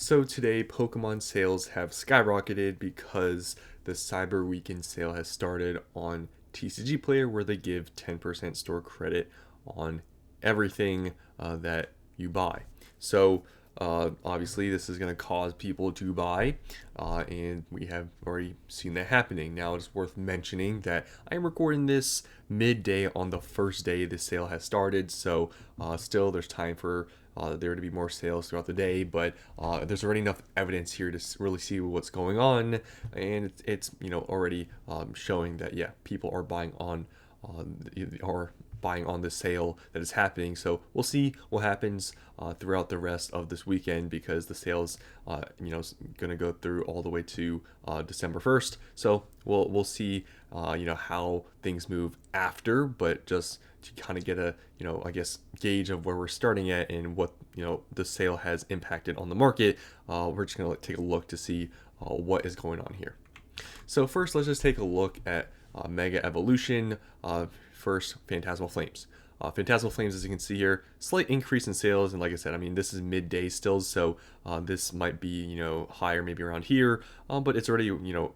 So today, Pokemon sales have skyrocketed because the Cyber Weekend sale has started on TCG Player, where they give 10% store credit on everything that you buy. So obviously, this is going to cause people to buy, and we have already seen that happening. Now, it's worth mentioning that I am recording this midday on the first day the sale has started, so still there's time for there to be more sales throughout the day, but there's already enough evidence here to really see what's going on, and it's already showing that people are buying on the sale that is happening. So we'll see what happens throughout the rest of this weekend, because the sales going to go through all the way to December 1st. So we'll see how things move after, but just to kind of get a I guess gauge of where we're starting at and what the sale has impacted on the market. We're just going to take a look to see what is going on here. So first, let's just take a look at Mega Evolution. First, Phantasmal Flames. Phantasmal Flames, as you can see here, slight increase in sales, and like I said, I mean, this is midday still, so this might be higher, maybe around here, but it's already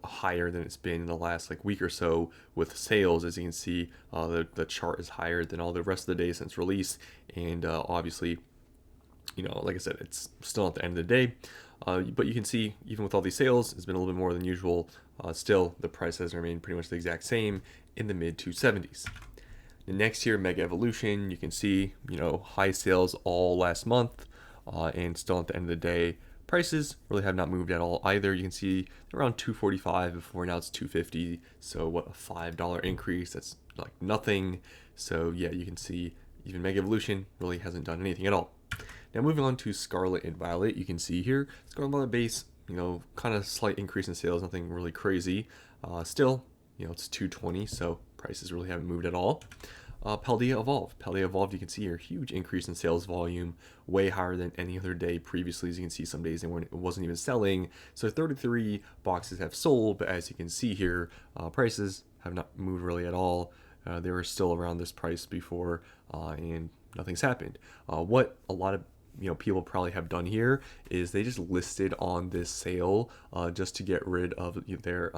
higher than it's been in the last week or so with sales. As you can see, the chart is higher than all the rest of the day since release, and obviously, like I said, it's still at the end of the day. But you can see, even with all these sales, it's been a little bit more than usual. Still, the price has remained pretty much the exact same in the mid 270s. The next year, Mega Evolution, you can see, high sales all last month, and still at the end of the day, prices really have not moved at all either. You can see around 245 before, now it's 250. So what, a $5 increase? That's like nothing. So yeah, you can see even Mega Evolution really hasn't done anything at all. Now moving on to Scarlet and Violet, you can see here, Scarlet and Violet base, kind of slight increase in sales, nothing really crazy. Still, it's 220, so prices really haven't moved at all. Paldea Evolved. Paldea Evolved, you can see here, huge increase in sales volume, way higher than any other day previously. As you can see, some days it wasn't even selling. So 33 boxes have sold, but as you can see here, prices have not moved really at all. They were still around this price before, and nothing's happened. What a lot of people probably have done here is they just listed on this sale just to get rid of their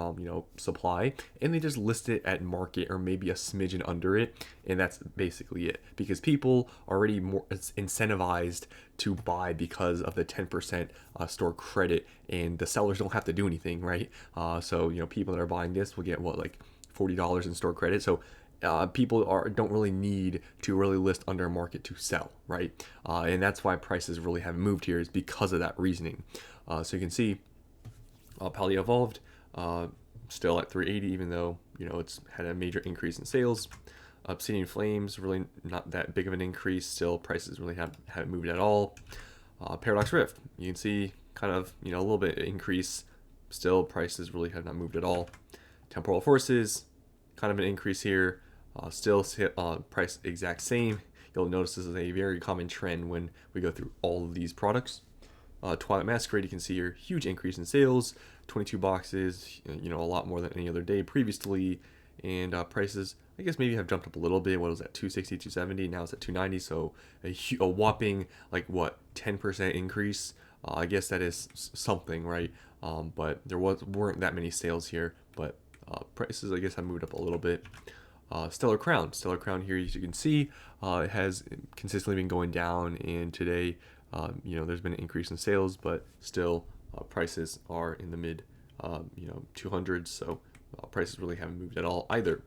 supply, and they just list it at market or maybe a smidgen under it, and that's basically it, because people are already more incentivized to buy because of the 10% store credit, and the sellers don't have to do anything, right? So people that are buying this will get what, like $40 in store credit. So people don't really need to really list under market to sell, right? And that's why prices really haven't moved here, is because of that reasoning. So you can see Paldea Evolved still at 380, even though it's had a major increase in sales. Obsidian Flames, really not that big of an increase. Still, prices really haven't moved at all. Paradox Rift, you can see kind of a little bit increase. Still, prices really have not moved at all. Temporal Forces, kind of an increase here. Still price exact same. You'll notice this is a very common trend when we go through all of these products. Twilight Masquerade, you can see here, huge increase in sales, 22 boxes, a lot more than any other day previously, and prices, I guess, maybe have jumped up a little bit. What was that, 260, 270? Now it's at 290, so a whopping 10% increase. I guess that is something, right? But there weren't that many sales here, but prices, I guess, have moved up a little bit. Stellar Crown here, as you can see, it has consistently been going down, and today there's been an increase in sales, but still prices are in the mid 200s, so prices really haven't moved at all either.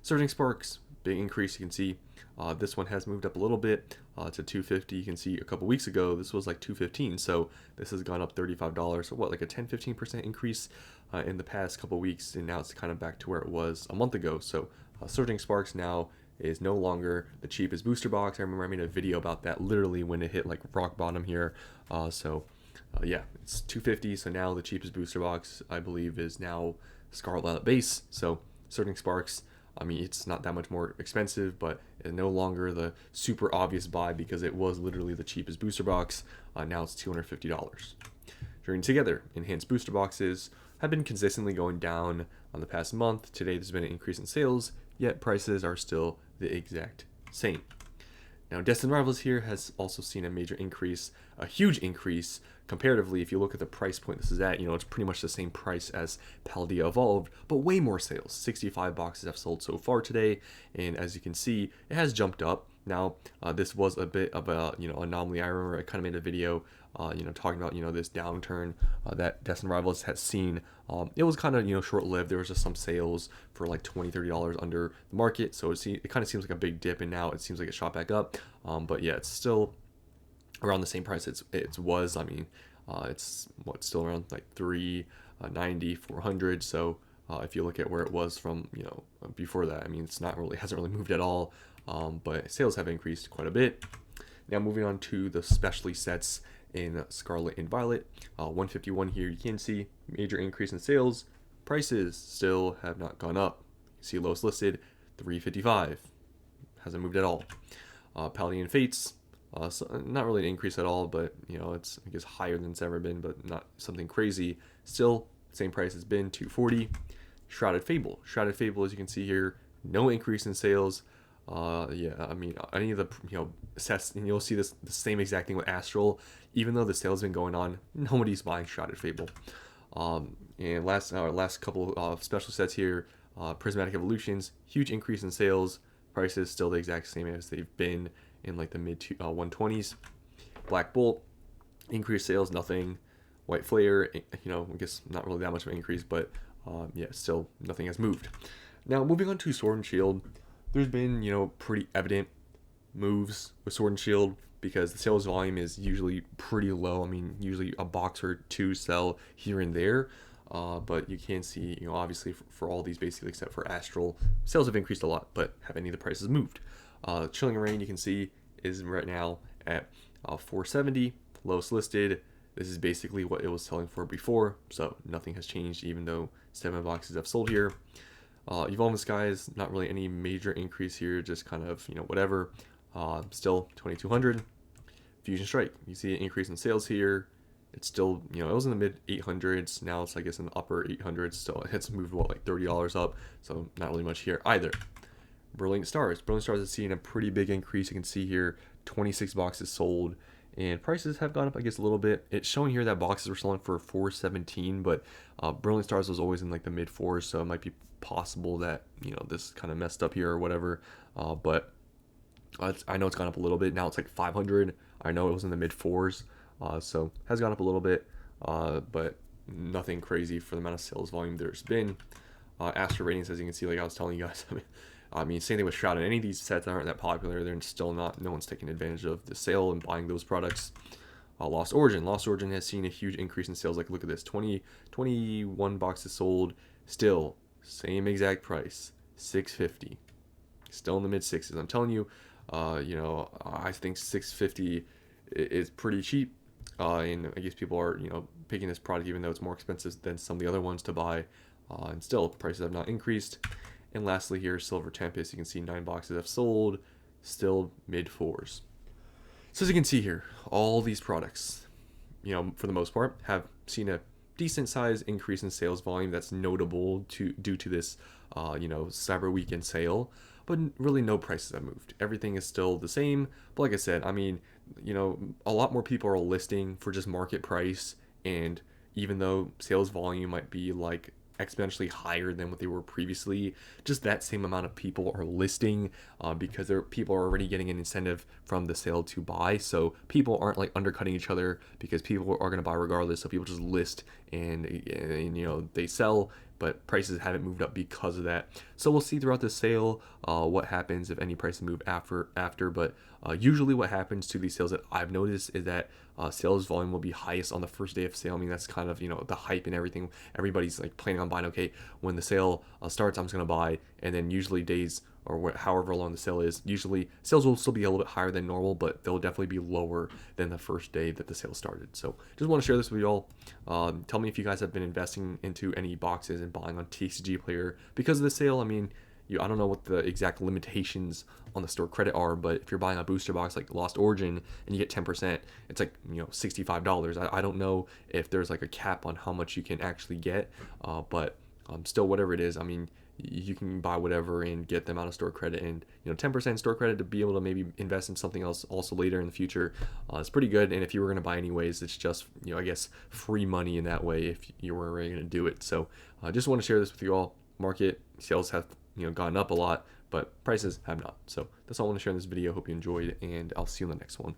Surging Sparks, big increase. You can see this one has moved up a little bit to 250. You can see a couple weeks ago this was like 215, so this has gone up $35. So what, like a 10-15% increase in the past couple weeks, and now it's kind of back to where it was a month ago. So Surging Sparks now is no longer the cheapest booster box. I remember I made a video about that literally when it hit like rock bottom here. Yeah, it's 250. So now the cheapest booster box, I believe, is now Scarlet base. So Surging Sparks, I mean, it's not that much more expensive, but it's no longer the super obvious buy because it was literally the cheapest booster box. Now it's $250. Journey Together, enhanced booster boxes have been consistently going down on the past month. Today there's been an increase in sales, yet prices are still the exact same. Now, Destined Rivals here has also seen a major increase, a huge increase comparatively. If you look at the price point this is at, it's pretty much the same price as Paldea Evolved, but way more sales. 65 boxes have sold so far today, and as you can see, it has jumped up. Now, this was a bit of a anomaly. I remember I kind of made a video, talking about this downturn that Destined Rivals has seen. It was kind of short-lived. There was just some sales for like $20-$30 under the market, so it kind of seems like a big dip, and now it seems like it shot back up. But yeah, it's still around the same price it was. I mean, it's still around like 390, 400. So if you look at where it was from before that, I mean, hasn't really moved at all. But sales have increased quite a bit. Now moving on to the specialty sets in Scarlet and Violet, 151 here. You can see major increase in sales. Prices still have not gone up. You see lowest listed 355, hasn't moved at all. Paladin Fates, so not really an increase at all, but it's I guess higher than it's ever been, but not something crazy. Still same price as been, 240. Shrouded Fable, as you can see here, no increase in sales. Yeah, I mean, any of the sets, and you'll see the same exact thing with Astral. Even though the sales have been going on, nobody's buying Shrouded Fable. And last couple of special sets here, Prismatic Evolutions, huge increase in sales. Prices still the exact same as they've been in like the mid 120s. Black Bolt, increased sales, nothing. White Flare, I guess not really that much of an increase, but yeah, still nothing has moved. Now moving on to Sword and Shield, there's been pretty evident moves with Sword and Shield because the sales volume is usually pretty low. I mean, usually a box or two sell here and there. But you can see, obviously for all these basically except for Astral, sales have increased a lot, but have any of the prices moved? Chilling Reign, you can see, is right now at 470, lowest listed. This is basically what it was selling for before, so nothing has changed even though 7 boxes have sold here. Evolving Skies, not really any major increase here, just kind of, whatever. Still 2200. Fusion Strike, you see an increase in sales here. It's still, it was in the mid 800s. Now it's, I guess, in the upper 800s. So it's moved, like $30 up. So not really much here either. Brilliant Stars. Brilliant Stars is seeing a pretty big increase. You can see here, 26 boxes sold. And prices have gone up, I guess, a little bit. It's showing here that boxes were selling for $417. But Brilliant Stars was always in, like, the mid 4s. So it might be possible that, this kind of messed up here or whatever. But I know it's gone up a little bit. Now it's like 500. I know it was in the mid 4s. So has gone up a little bit, but nothing crazy for the amount of sales volume there's been. Astro ratings, as you can see, like I was telling you guys, I mean, same thing with Shroud. Any of these sets that aren't that popular, they're still no one's taking advantage of the sale and buying those products. Lost Origin has seen a huge increase in sales. Like, look at this, 21 boxes sold, still same exact price, $650, still in the mid 6s. I'm telling you, I think $650 is pretty cheap. And I guess people are, picking this product even though it's more expensive than some of the other ones to buy. And still, prices have not increased. And lastly here, Silver Tempest, you can see 9 boxes have sold, still mid 4s. So as you can see here, all these products, for the most part, have seen a decent size increase in sales volume that's notable due to this, Cyber Weekend sale. But really no prices have moved. Everything is still the same. But like I said, I mean, a lot more people are listing for just market price. And even though sales volume might be like exponentially higher than what they were previously, just that same amount of people are listing because people are already getting an incentive from the sale to buy. So people aren't like undercutting each other because people are going to buy regardless. So people just list and they sell, but prices haven't moved up because of that. So we'll see throughout the sale what happens if any prices move after. But usually what happens to these sales that I've noticed is that sales volume will be highest on the first day of sale. I mean, that's kind of, the hype and everything. Everybody's like planning on buying. Okay, when the sale starts, I'm just going to buy. And then usually days or however long the sale is, usually sales will still be a little bit higher than normal, but they'll definitely be lower than the first day that the sale started. So just want to share this with you all. Tell me if you guys have been investing into any boxes and buying on TCG Player because of the sale. I mean, I don't know what the exact limitations on the store credit are, but if you're buying a booster box like Lost Origin and you get 10%, it's like $65. I don't know if there's like a cap on how much you can actually get, but still, whatever it is, I mean, you can buy whatever and get them out of store credit, and 10% store credit to be able to maybe invest in something else also later in the future is pretty good. And if you were going to buy anyways, it's just I guess free money in that way if you were going to do it. So I just want to share this with you all. Market sales have gone up a lot, but prices have not. So that's all I want to share in this video. Hope you enjoyed, and I'll see you in the next one.